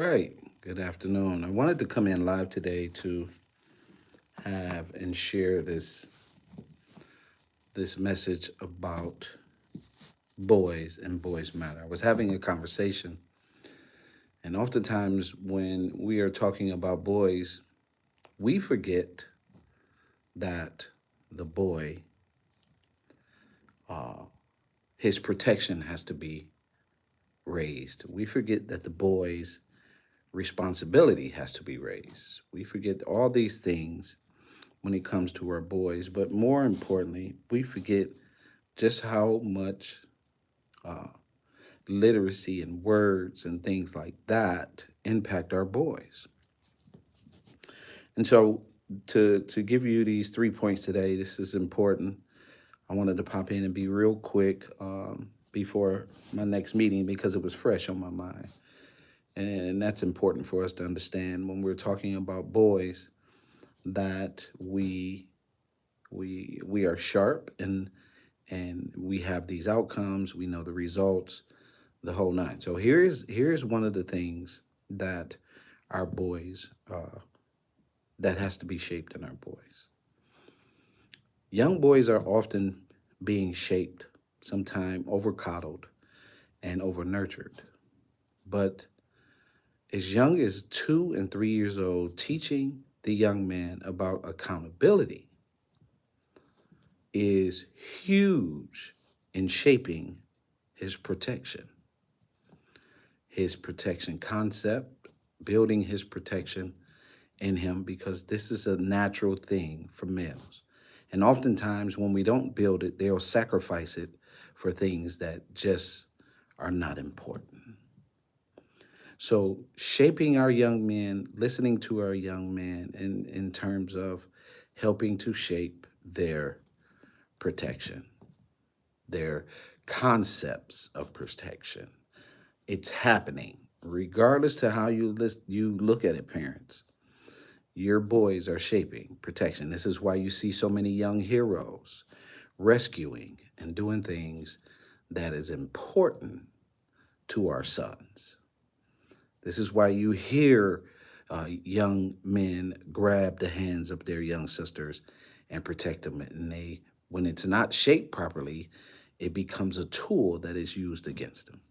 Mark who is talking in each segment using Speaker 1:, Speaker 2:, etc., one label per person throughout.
Speaker 1: Right. Good afternoon. I wanted to come in live today to have and share this message about boys and boys matter. I was having a conversation, and oftentimes when we are talking about boys, we forget that the boy, his protection has to be raised. We forget that the boy's responsibility has to be raised. We forget all these things when it comes to our boys. But more importantly, we forget just how much literacy and words and things like that impact our boys. And so, to give you these 3 points today, this is important. I wanted to pop in and be real quick before my next meeting because it was fresh on my mind. And that's important for us to understand when we're talking about boys that we are sharp and we have these outcomes, we know the results, the whole nine. So here's one of the things that our boys that has to be shaped in our boys. Young boys are often being shaped, sometime over coddled and over nurtured. But as young as 2 and 3 years old, teaching the young man about accountability is huge in shaping his protection concept, building his protection in him, because this is a natural thing for males. And oftentimes, when we don't build it, they'll sacrifice it for things that just are not important. So, shaping our young men, listening to our young men in terms of helping to shape their protection, their concepts of protection. It's happening, regardless to how you look at it, parents. Your boys are shaping protection. This is why you see so many young heroes rescuing and doing things that is important to our sons. This is why you hear young men grab the hands of their young sisters and protect them. And when it's not shaped properly, it becomes a tool that is used against them.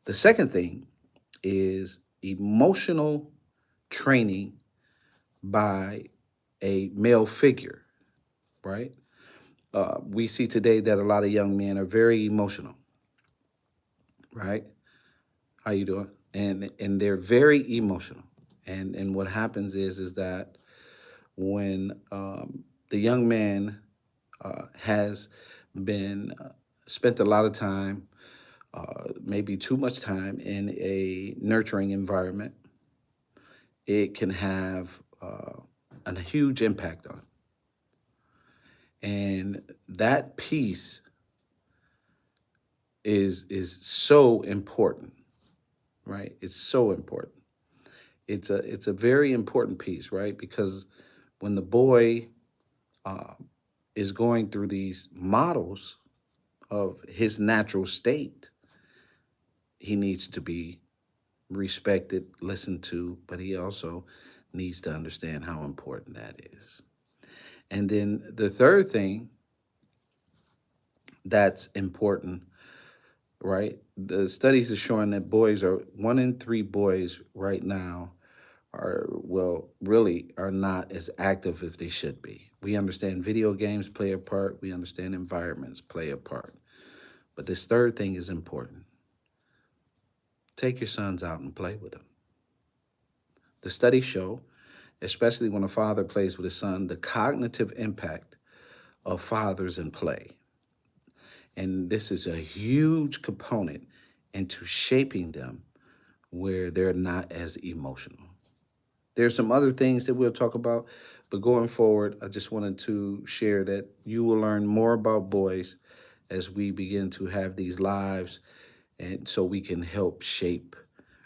Speaker 1: The second thing is emotional training by a male figure, right? We see today that a lot of young men are very emotional, right? How you doing? And they're very emotional. And what happens is that when the young man has been spent a lot of time, maybe too much time in a nurturing environment, it can have a huge impact on him. And that piece is so important, right? It's so important. It's a very important piece, right? Because when the boy uh, is going through these models of his natural state, he needs to be respected, listened to, but he also needs to understand how important that is. And then the third thing that's important, right? The studies are showing that boys are 1 in 3 boys right now are, well, really are not as active as they should be. We understand video games play a part, we understand environments play a part. But this third thing is important. Take your sons out and play with them. The studies show, especially when a father plays with his son, the cognitive impact of fathers in play. And this is a huge component into shaping them where they're not as emotional. There's some other things that we'll talk about, but going forward, I just wanted to share that you will learn more about boys as we begin to have these lives, and so we can help shape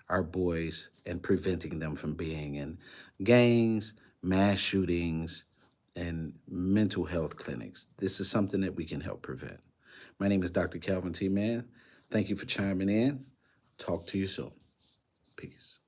Speaker 1: our boys and preventing them from being in gangs, mass shootings, and mental health clinics. This is something that we can help prevent. My name is Dr. Calvin T. Mann. Thank you for chiming in. Talk to you soon. Peace.